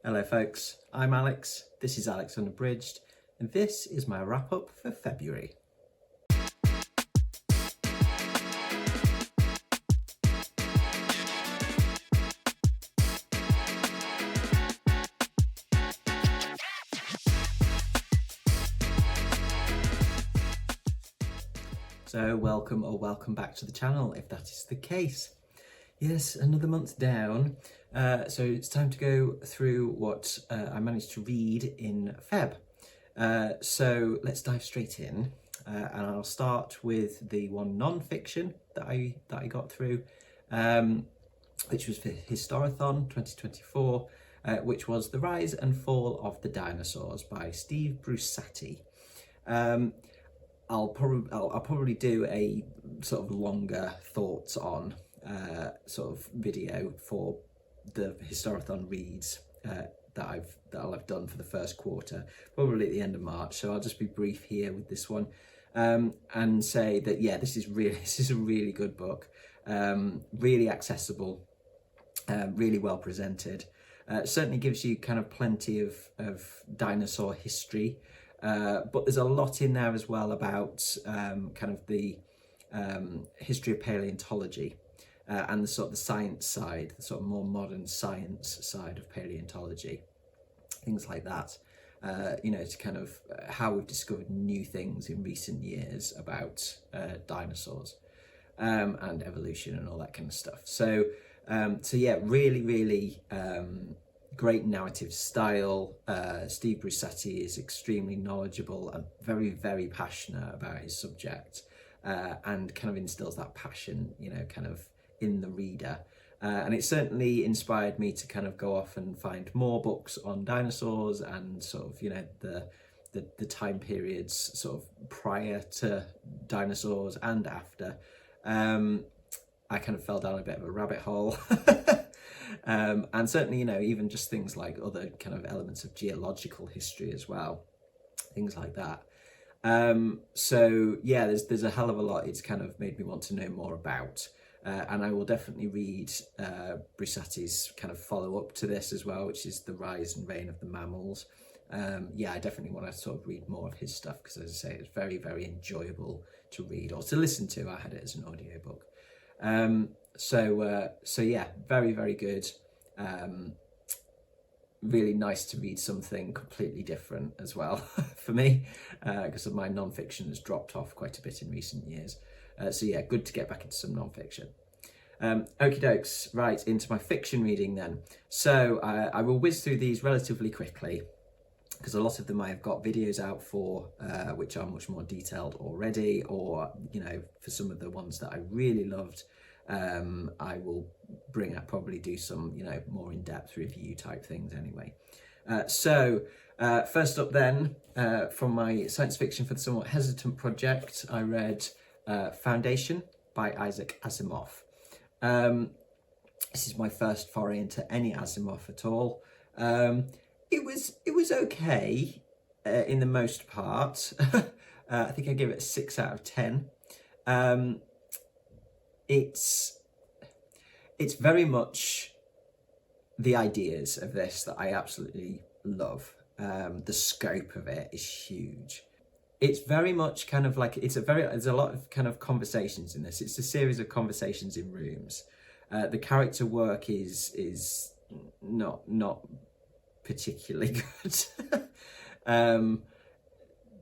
Hello folks, I'm Alex, this is Alex Unabridged, and this is my wrap up for February. So welcome back to the channel if that is the case. Yes, another month down, so it's time to go through what I managed to read in Feb. So let's dive straight in, and I'll start with the one non-fiction that I got through, which was for Historathon 2024, which was The Rise and Fall of the Dinosaurs by Steve Brusatte. I'll probably do a sort of longer thoughts on sort of video for the Historathon reads that I'll have done for the first quarter, probably at the end of March. So I'll just be brief here with this one, and say that yeah, this is a really good book, really accessible, really well presented. Certainly gives you kind of plenty of dinosaur history. But there's a lot in there as well about kind of the history of paleontology and the sort of the science side, the sort of more modern science side of paleontology, things like that. You know, to kind of how we've discovered new things in recent years about dinosaurs and evolution and all that kind of stuff. So yeah, really great narrative style. Steve Brusatte is extremely knowledgeable and very passionate about his subject, and kind of instills that passion, you know, kind of in the reader. And it certainly inspired me to kind of go off and find more books on dinosaurs and sort of, you know, the time periods sort of prior to dinosaurs and after. I kind of fell down a bit of a rabbit hole. And certainly, you know, even just things like other kind of elements of geological history as well, things like that. So yeah, there's a hell of a lot it's kind of made me want to know more about. And I will definitely read Brusatte's kind of follow-up to this as well, which is The Rise and Reign of the Mammals. Yeah, I definitely want to sort of read more of his stuff because, as I say, it's very enjoyable to read or to listen to. I had it as an audiobook. So yeah, very good. Really nice to read something completely different as well for me, because my non-fiction has dropped off quite a bit in recent years. So yeah, good to get back into some non-fiction. Okie dokes, right, into my fiction reading then. So I will whiz through these relatively quickly, because a lot of them I have got videos out for, which are much more detailed already, or, you know, for some of the ones that I really loved, I will probably do some, you know, more in-depth review type things anyway. So first up then, from my science fiction for the somewhat hesitant project, I read Foundation by Isaac Asimov. This is my first foray into any Asimov at all. It was okay in the most part. I think I gave it a 6 out of 10. It's very much the ideas of this that I absolutely love. The scope of it is huge. It's very much kind of like, there's a lot of kind of conversations in this. It's a series of conversations in rooms. The character work is not particularly good.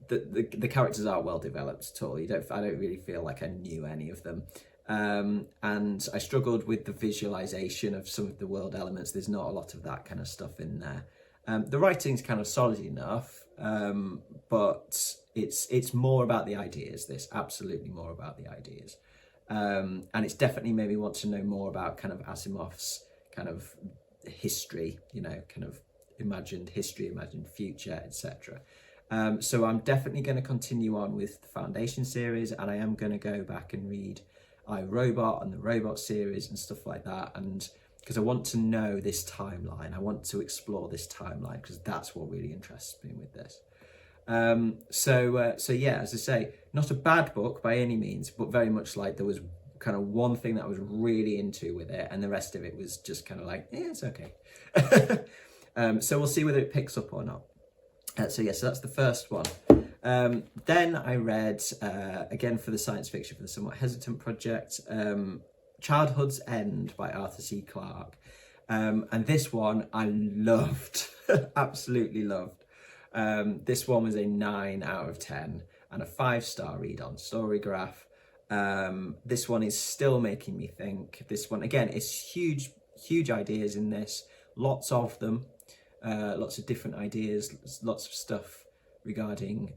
The characters aren't well developed at all. I don't really feel like I knew any of them. And I struggled with the visualization of some of the world elements. There's not a lot of that kind of stuff in there. The writing's kind of solid enough, but it's more about the ideas. This absolutely more about the ideas, and it's definitely made me want to know more about kind of Asimov's kind of history. You know, kind of imagined history, imagined future, etc. So I'm definitely going to continue on with the Foundation series, and I am going to go back and read I, Robot and the Robot series and stuff like that, and because I want to know this timeline, I want to explore this timeline, because that's what really interests me with this. So yeah, as I say, not a bad book by any means, but very much like there was kind of one thing that I was really into with it, and the rest of it was just kind of like, yeah, it's okay. So we'll see whether it picks up or not. So that's the first one. Then I read, again for the science fiction, for the Somewhat Hesitant project, Childhood's End by Arthur C. Clarke. And this one I loved, absolutely loved. This one was a 9 out of 10 and a 5-star read on Storygraph. This one is still making me think. This one, again, it's huge ideas in this, lots of them, lots of different ideas, lots of stuff regarding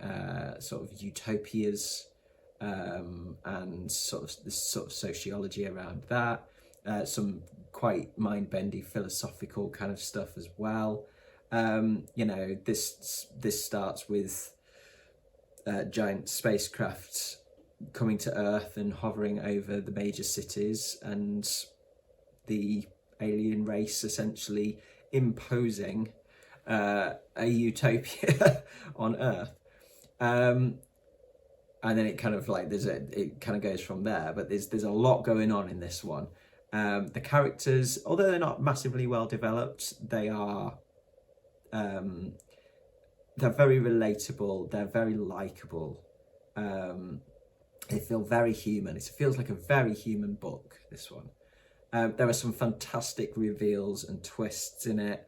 sort of utopias and sort of this sort of sociology around that, some quite mind-bendy philosophical kind of stuff as well. You know, this starts with giant spacecraft coming to Earth and hovering over the major cities, and the alien race essentially imposing a utopia on Earth. And then it kind of like it kind of goes from there, but there's a lot going on in this one. The characters, although they're not massively well developed, they are they're very relatable, they're very likable. They feel very human. It feels like a very human book, this one. There are some fantastic reveals and twists in it.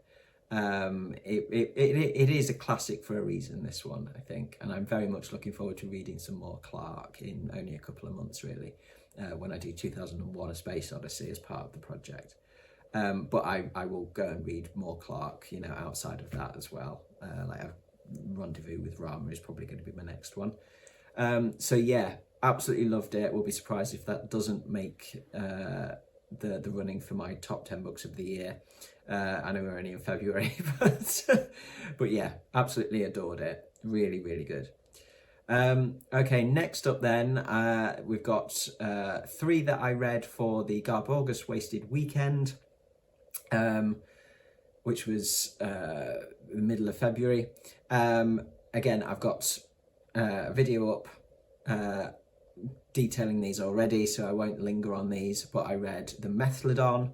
It is a classic for a reason, this one, I think, and I'm very much looking forward to reading some more Clarke in only a couple of months, really, when I do 2001: A Space Odyssey as part of the project. But I will go and read more Clarke, you know, outside of that as well. Like a Rendezvous with Rama is probably going to be my next one. So yeah, absolutely loved it. We'll be surprised if that doesn't make the running for my top 10 books of the year. I know we're only in February, but yeah, absolutely adored it. Really, really good. Okay, next up then, we've got 3 that I read for the GARBAUGUST Wasted Weekend, which was the middle of February. Again, I've got a video up detailing these already, so I won't linger on these, but I read the Methaladon,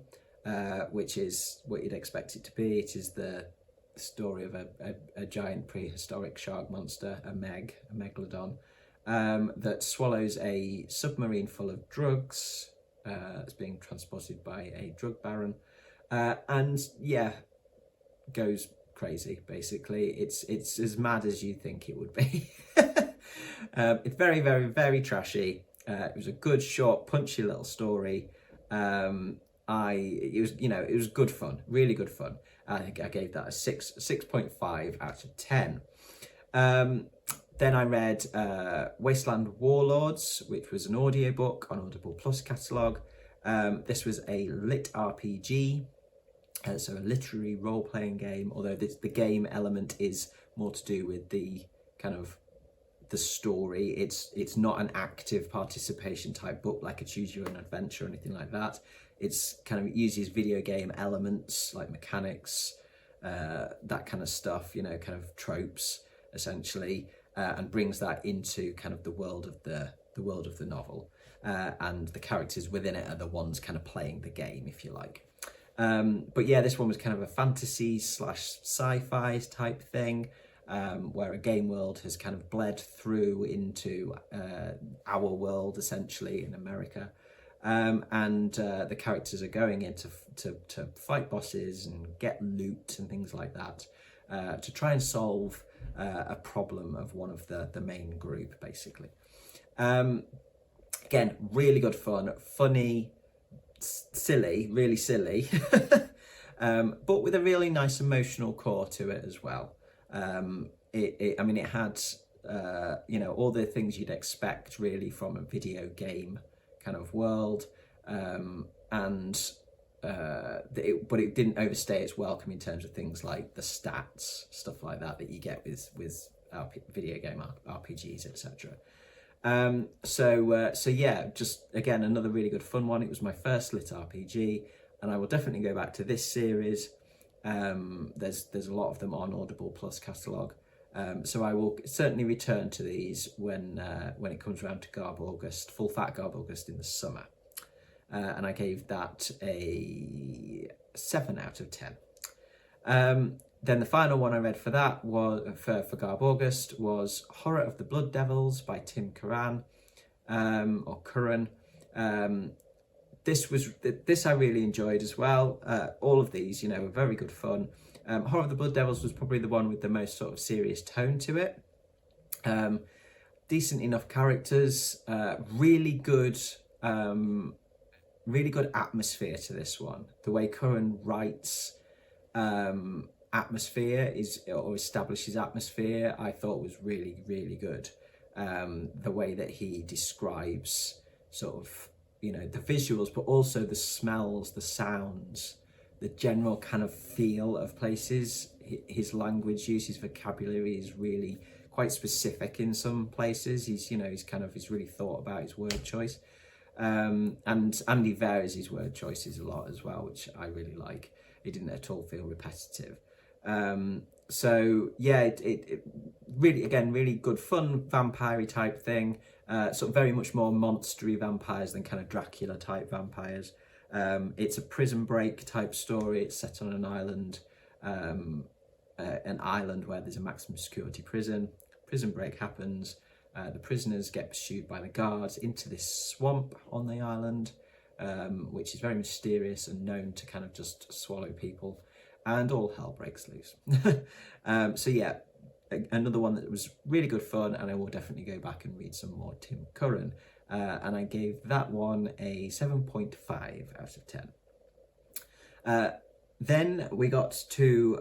which is what you'd expect it to be. It is the story of a giant prehistoric shark monster, a megalodon, that swallows a submarine full of drugs. It's being transported by a drug baron, and yeah, goes crazy. Basically, it's as mad as you think it would be. It's very, very, very trashy. It was a good, short, punchy little story. It was good fun, really good fun. I think I gave that a 6.5 out of 10. Then I read Wasteland Warlords, which was an audiobook on Audible Plus catalogue. This was a lit RPG, so a literary role-playing game, although the game element is more to do with the kind of the story. It's not an active participation type book like a choose your own adventure or anything like that. It's kind of uses video game elements like mechanics, that kind of stuff, you know, kind of tropes essentially, and brings that into kind of the world of the novel, and the characters within it are the ones kind of playing the game, if you like. But yeah, this one was kind of a fantasy / sci-fi type thing, where a game world has kind of bled through into our world, essentially, in America. And the characters are going in to fight bosses and get loot and things like that, to try and solve a problem of one of the main group, basically. Again, really good fun, funny, silly, really silly, but with a really nice emotional core to it as well. It had all the things you'd expect really from a video game kind of world, but it didn't overstay its welcome in terms of things like the stats, stuff like that you get with video game RPGs, etc. So yeah, just again another really good fun one. It was my first lit RPG, and I will definitely go back to this series. There's a lot of them on Audible Plus catalogue, so I will certainly return to these when it comes around to GARBAUGUST, full fat GARBAUGUST in the summer, and I gave that a 7 out of 10. Then the final one I read for that was for GARBAUGUST was Horror of the Blood Devils by Tim Curran, or Curran. This I really enjoyed as well. All of these, you know, were very good fun. Horror of the Blood Devils was probably the one with the most sort of serious tone to it. Decent enough characters, really good atmosphere to this one. The way Curran writes atmosphere or establishes atmosphere, I thought was really, really good. The way that he describes sort of, you know, the visuals, but also the smells, the sounds, the general kind of feel of places. His language use, his vocabulary is really quite specific in some places. He's really thought about his word choice. And he varies his word choices a lot as well, which I really like. It didn't at all feel repetitive. So yeah, it really, again, really good fun vampire-y type thing. Sort of very much more monstery vampires than kind of Dracula type vampires. It's a prison break type story. It's set on an island where there's a maximum security prison. Prison break happens. The prisoners get pursued by the guards into this swamp on the island, which is very mysterious and known to kind of just swallow people, and all hell breaks loose. So yeah, another one that was really good fun, and I will definitely go back and read some more Tim Curran. And I gave that one a 7.5 out of 10. Then we got to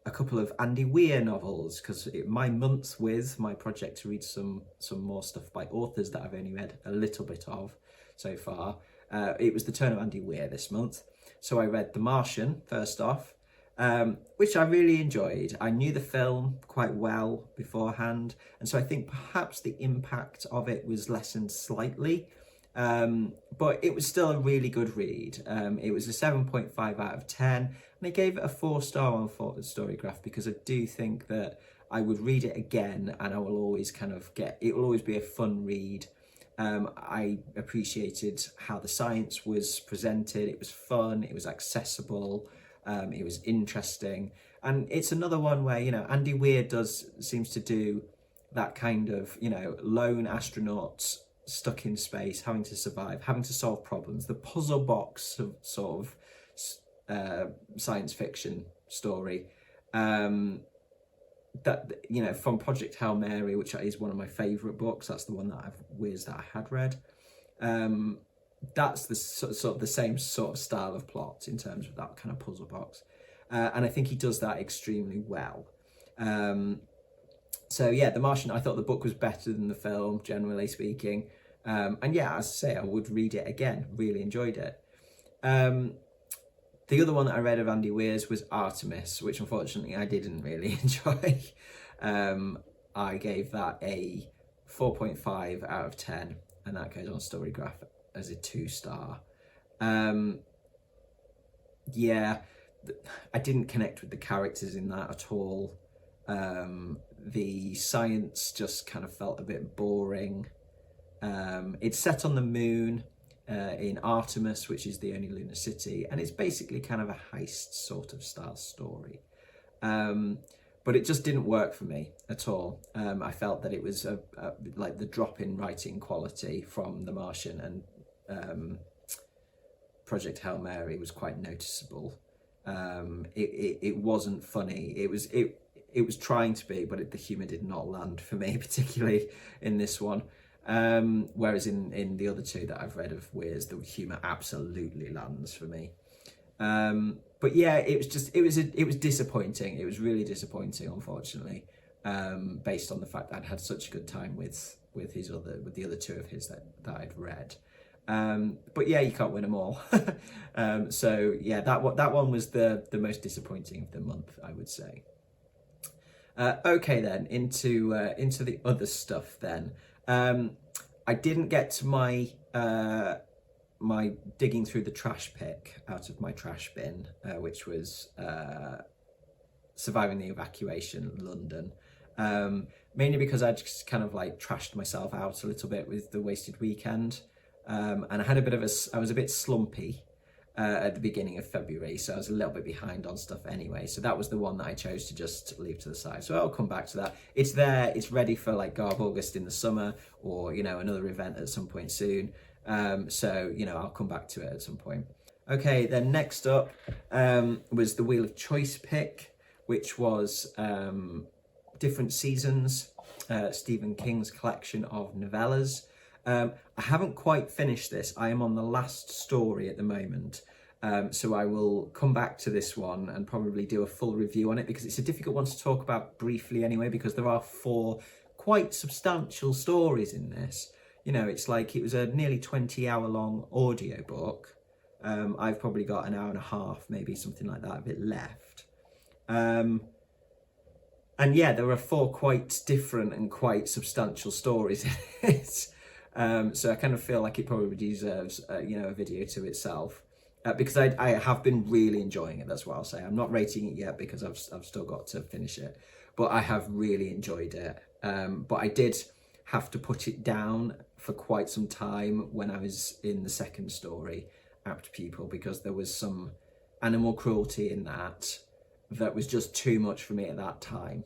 a couple of Andy Weir novels, because my month with my project to read some more stuff by authors that I've only read a little bit of so far. It was the turn of Andy Weir this month. So I read The Martian first off, which I really enjoyed. I knew the film quite well beforehand, and so I think perhaps the impact of it was lessened slightly, but it was still a really good read. It was a 7.5 out of 10, and I gave it a 4-star on Storygraph because I do think that I would read it again, and I will always it will always be a fun read. I appreciated how the science was presented. It was fun, it was accessible, it was interesting, and it's another one where, you know, Andy Weir seems to do that kind of, you know, lone astronauts stuck in space, having to survive, having to solve problems, the puzzle box of sort of science fiction story. That, you know, from Project Hail Mary, which is one of my favourite books, that's the one that I had read. That's the sort of the same sort of style of plot in terms of that kind of puzzle box, and I think he does that extremely well. So yeah, The Martian, I thought the book was better than the film, generally speaking, and yeah, as I say, I would read it again. Really enjoyed it. The other one that I read of Andy Weir's was Artemis, which unfortunately I didn't really enjoy. I gave that a 4.5 out of 10, and that goes on Storygraph as a 2-star. Yeah, I didn't connect with the characters in that at all. The science just kind of felt a bit boring. It's set on the moon, in Artemis, which is the only lunar city, and it's basically kind of a heist sort of style story. But it just didn't work for me at all. I felt that it was like the drop in writing quality from The Martian and Project Hail Mary was quite noticeable. It wasn't funny. It was trying to be, but the humour did not land for me, particularly in this one. Whereas in the other two that I've read of Weir's, the humour absolutely lands for me. But yeah, it was disappointing. It was really disappointing, unfortunately, based on the fact that I'd had such a good time with the other two of his that I'd read. But yeah, you can't win them all. So yeah, that one was the most disappointing of the month, I would say. Okay then, into the other stuff then. I didn't get to my digging through the trash pick out of my trash bin, which was Surviving the Evacuation, London. Mainly because I just kind of like trashed myself out a little bit with the Wasted Weekend, and I had I was a bit slumpy, at the beginning of February, so I was a little bit behind on stuff anyway. So that was the one that I chose to just leave to the side. So I'll come back to that. It's there, it's ready for like GARBAUGUST in the summer, or, you know, another event at some point soon. So, you know, I'll come back to it at some point. Okay, then next up was the Wheel of Choice pick, which was Different Seasons, Stephen King's collection of novellas. I haven't quite finished this. I am on the last story at the moment. So I will come back to this one and probably do a full review on it, because it's a difficult one to talk about briefly anyway, because there are 4 quite substantial stories in this. You know, it's like, it was a nearly 20-hour long audiobook. I've probably got an hour and a half, maybe something like that, a bit left. And yeah, there are 4 quite different and quite substantial stories in it. So I kind of feel like it probably deserves, you know, a video to itself, because I have been really enjoying it. That's what I'll say. I'm not rating it yet because I've still got to finish it, but I have really enjoyed it. But I did have to put it down for quite some time when I was in the second story, Apt Pupil, because there was some animal cruelty in that was just too much for me at that time.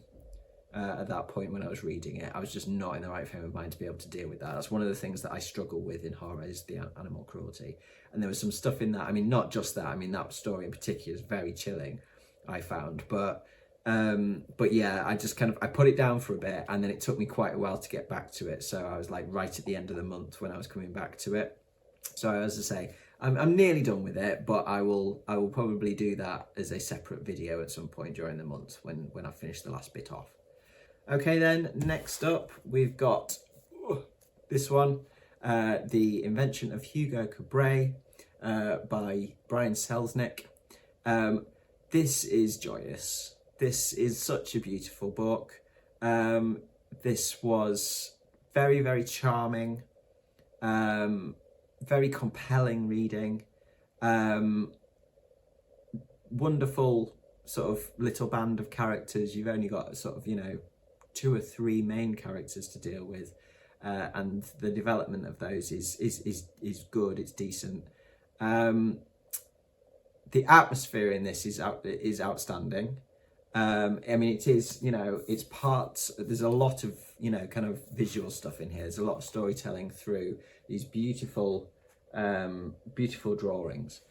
At that point when I was reading it, I was just not in the right frame of mind to be able to deal with that. That's one of the things that I struggle with in horror, is the animal cruelty. And there was some stuff in that, I mean, not just that, I mean, that story in particular is very chilling, I found. But yeah, I just kind of, I put it down for a bit, and then it took me quite a while to get back to it. So I was like right at the end of the month when I was coming back to it. So as I say, I'm nearly done with it, but I will probably do that as a separate video at some point during the month when I finish the last bit off. Okay then, next up we've got this one, The Invention of Hugo Cabret by Brian Selznick. This is joyous. This is such a beautiful book. This was very, very charming, very compelling reading, wonderful sort of little band of characters. You've only got sort of, you know, 2 or 3 main characters to deal with, and the development of those is good. It's decent. The atmosphere in this is outstanding. I mean, it is, you know, it's parts. There's a lot of, you know, kind of visual stuff in here. There's a lot of storytelling through these beautiful, beautiful drawings,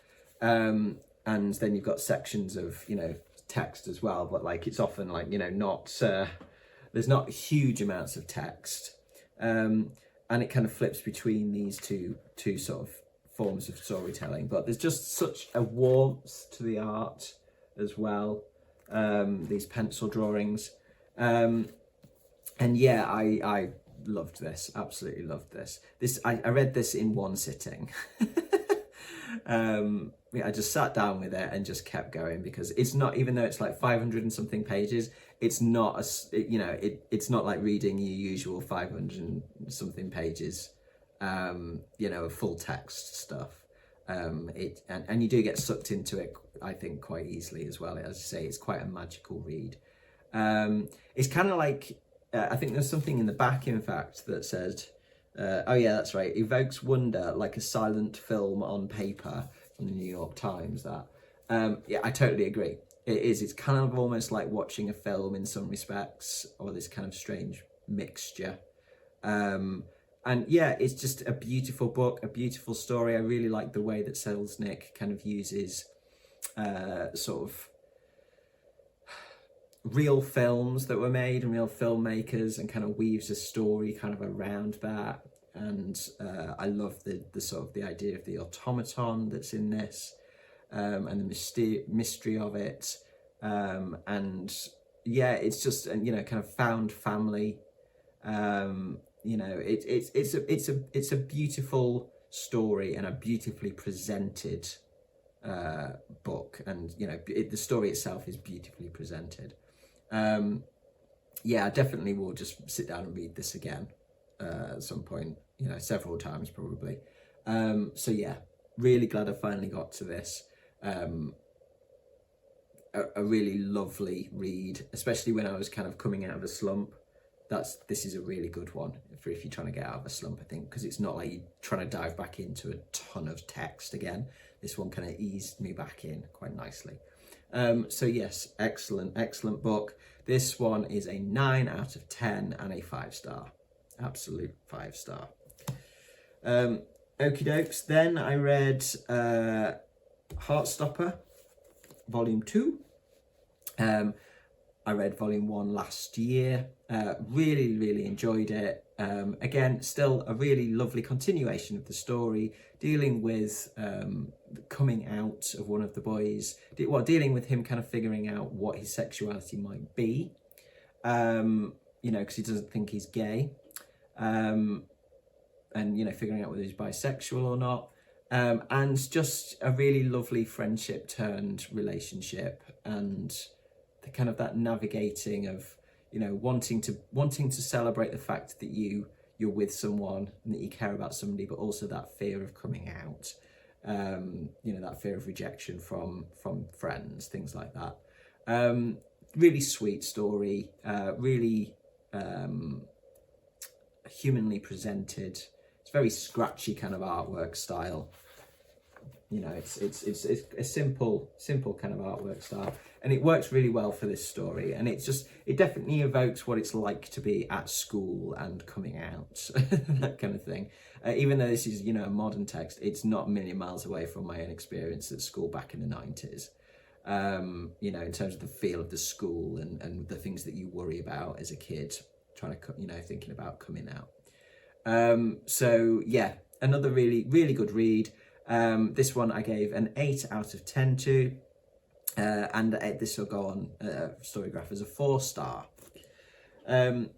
and then you've got sections of, you know, text as well. But like, it's often like, you know, not. There's not huge amounts of text, and it kind of flips between these two sort of forms of storytelling. But there's just such a warmth to the art as well, these pencil drawings, and yeah, I loved this, absolutely loved this. I read this in one sitting. I just sat down with it and just kept going, because it's not, even though it's like 500 and something pages, it's not you know, it's not like reading your usual 500 and something pages, you know, of full text stuff. And you do get sucked into it, I think, quite easily as well. As I say, it's quite a magical read. It's kind of like, I think there's something in the back, in fact, that said, oh yeah, that's right, evokes wonder like a silent film on paper, from the New York Times. That yeah, I totally agree. It is. It's kind of almost like watching a film in some respects, or this kind of strange mixture. And yeah, it's just a beautiful book, a beautiful story. I really like the way that Selznick kind of uses sort of real films that were made and real filmmakers, and kind of weaves a story kind of around that. And I love the sort of the idea of the automaton that's in this, and the mystery of it, and yeah, it's just, you know, kind of found family. You know, it's a beautiful story and a beautifully presented book, and you know, the story itself is beautifully presented. Yeah, I definitely will just sit down and read this again at some point, you know, several times probably. So yeah, really glad I finally got to this. A really lovely read, especially when I was kind of coming out of a slump. This is a really good one for if you're trying to get out of a slump, I think, because it's not like you're trying to dive back into a ton of text again. this one kind of eased me back in quite nicely. So yes, excellent book. This one is a 9 out of 10 and a 5-star, absolute 5-star. Okie dokes. Then I read Heartstopper Volume 2. I read Volume 1 last year. Really enjoyed it. Again, still a really lovely continuation of the story, dealing with the coming out of one of the boys, dealing with him kind of figuring out what his sexuality might be, you know, because he doesn't think he's gay, and, you know, figuring out whether he's bisexual or not, and just a really lovely friendship turned relationship, and the kind of that navigating of, you know, wanting to celebrate the fact that you're with someone and that you care about somebody, but also that fear of coming out, you know, that fear of rejection from friends, things like that. Really sweet story, really humanly presented. It's very scratchy kind of artwork style. You know, it's a simple kind of artwork style, and it works really well for this story. And it definitely evokes what it's like to be at school and coming out, that kind of thing. Even though this is, you know, a modern text, it's not a million miles away from my own experience at school back in the 90s. You know, in terms of the feel of the school and the things that you worry about as a kid, trying to, you know, thinking about coming out. So yeah, another really good read. This one I gave an 8 out of 10 to, and this will go on Storygraph as a 4-star. Okie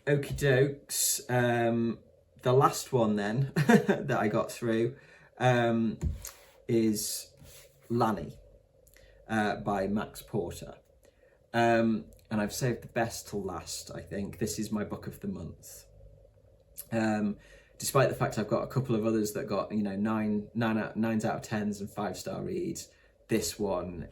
dokes. The last one then that I got through is Lanny by Max Porter. And I've saved the best till last, I think. This is my book of the month. Despite the fact I've got a couple of others that got, you know, 9s out of 10s and 5-star reads, this one,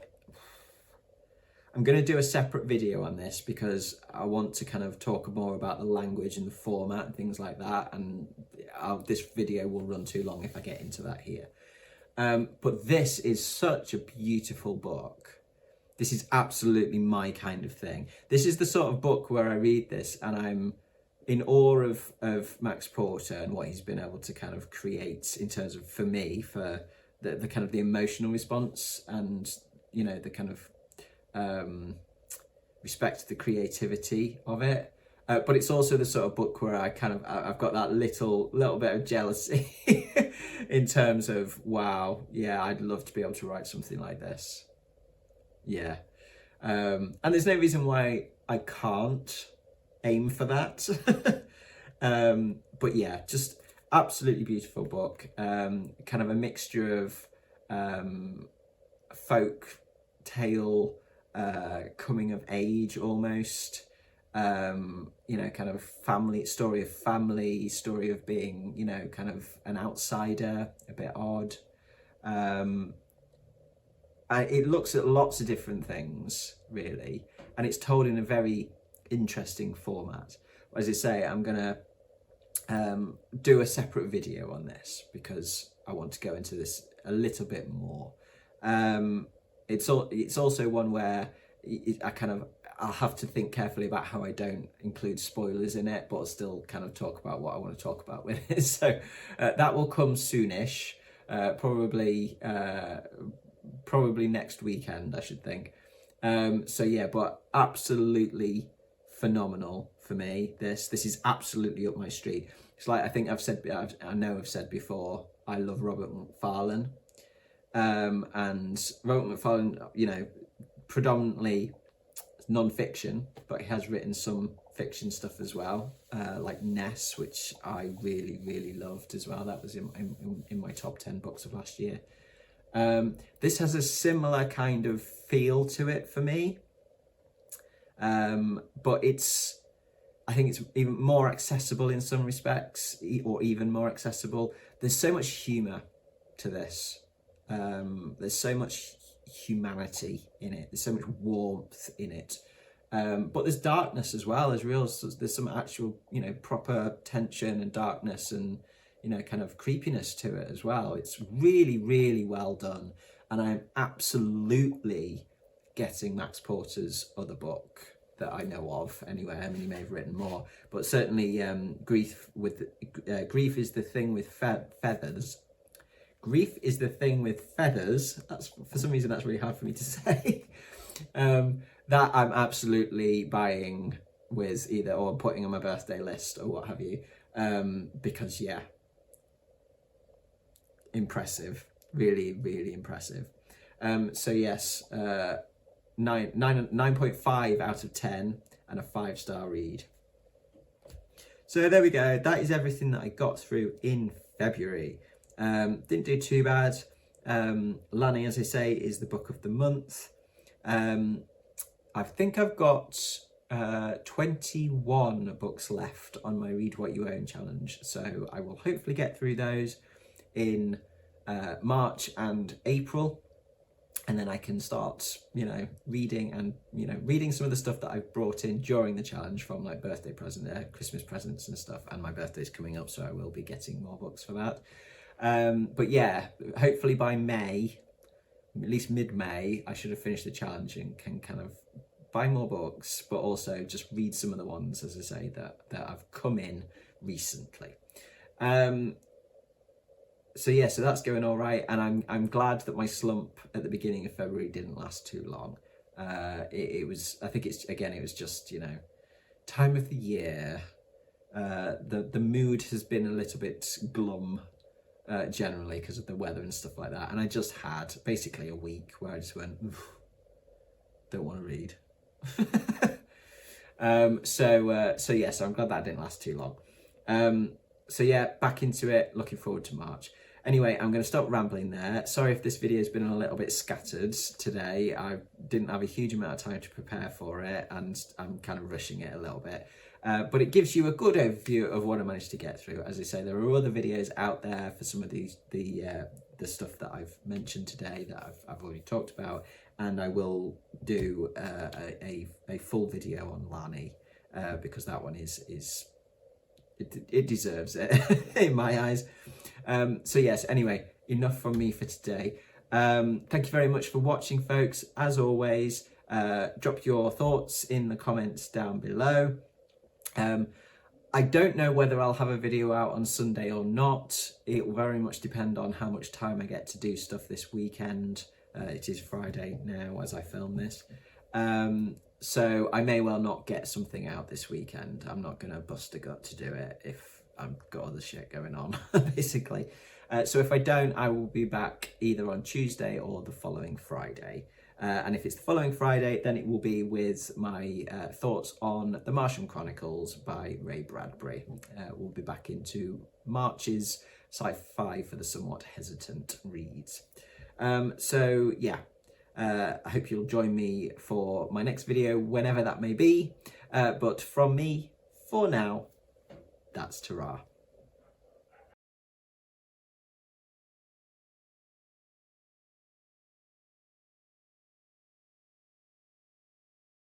I'm going to do a separate video on this because I want to kind of talk more about the language and the format and things like that, and this video will run too long if I get into that here. But this is such a beautiful book. This is absolutely my kind of thing. This is the sort of book where I read this and I'm in awe of Max Porter and what he's been able to kind of create in terms of, for me, for the kind of the emotional response and, you know, the kind of respect the creativity of it. But it's also the sort of book where I've got that little bit of jealousy in terms of, wow, yeah, I'd love to be able to write something like this. Yeah. And there's no reason why I can't aim for that. But yeah, just absolutely beautiful book. Kind of a mixture of folk tale, coming of age almost, you know, kind of story of being, you know, kind of an outsider, a bit odd. It looks at lots of different things, really, and it's told in a very interesting format. As I say, I'm gonna do a separate video on this because I want to go into this a little bit more. It's also one where I'll have to think carefully about how I don't include spoilers in it, but I'll still kind of talk about what I want to talk about with it. So that will come soonish, probably next weekend, I should think. So yeah, but absolutely phenomenal for me. This is absolutely up my street. It's like, I know I've said before, I love Robert Macfarlane, and Robert Macfarlane, you know, predominantly non-fiction, but he has written some fiction stuff as well, like Ness, which I really loved as well. That was in my top 10 books of last year. This has a similar kind of feel to it for me, but I think it's even more accessible in some respects, or even more accessible. There's so much humour to this. There's so much humanity in it. There's so much warmth in it. But there's darkness as well. There's some actual, you know, proper tension and darkness, and, you know, kind of creepiness to it as well. It's really, really well done. And I'm absolutely getting Max Porter's other book that I know of anyway. I mean, he may have written more, but certainly Grief is the Thing with Feathers. Grief is the Thing with Feathers. That's, for some reason, that's really hard for me to say. That I'm absolutely buying with either, or putting on my birthday list or what have you, because yeah, impressive, really, really impressive. So yes, 9.5 out of 10 and a 5-star read. So there we go. That is everything that I got through in February. Didn't do too bad. Lanny, as I say, is the book of the month. I think I've got 21 books left on my Read What You Own challenge. So I will hopefully get through those in March and April. And then I can start, you know, reading some of the stuff that I've brought in during the challenge from like birthday present, Christmas presents and stuff. And my birthday's coming up, so I will be getting more books for that. But yeah, hopefully by May, at least mid-May, I should have finished the challenge and can kind of buy more books, but also just read some of the ones, as I say, that have come in recently. So yeah, so that's going all right, and I'm glad that my slump at the beginning of February didn't last too long. It was, I think it was just, you know, time of the year. The mood has been a little bit glum generally because of the weather and stuff like that, and I just had basically a week where I just went, don't want to read. So yeah, so I'm glad that didn't last too long. So yeah, back into it, looking forward to March. Anyway, I'm going to stop rambling there. Sorry if this video has been a little bit scattered today. I didn't have a huge amount of time to prepare for it, and I'm kind of rushing it a little bit. But it gives you a good overview of what I managed to get through. As I say, there are other videos out there for some of the stuff that I've mentioned today that I've already talked about, and I will do a full video on Lanny because that one it deserves it in my eyes. So yes, anyway, enough from me for today. Thank you very much for watching, folks. As always, drop your thoughts in the comments down below. I don't know whether I'll have a video out on Sunday or not. It will very much depend on how much time I get to do stuff this weekend. It is Friday now as I film this. So I may well not get something out this weekend. I'm not going to bust a gut to do it if I've got other shit going on, basically. So if I don't, I will be back either on Tuesday or the following Friday. And if it's the following Friday, then it will be with my thoughts on The Martian Chronicles by Ray Bradbury. We'll be back into March's sci-fi for the somewhat hesitant reads. So yeah. I hope you'll join me for my next video, whenever that may be. But from me, for now, that's ta-ra.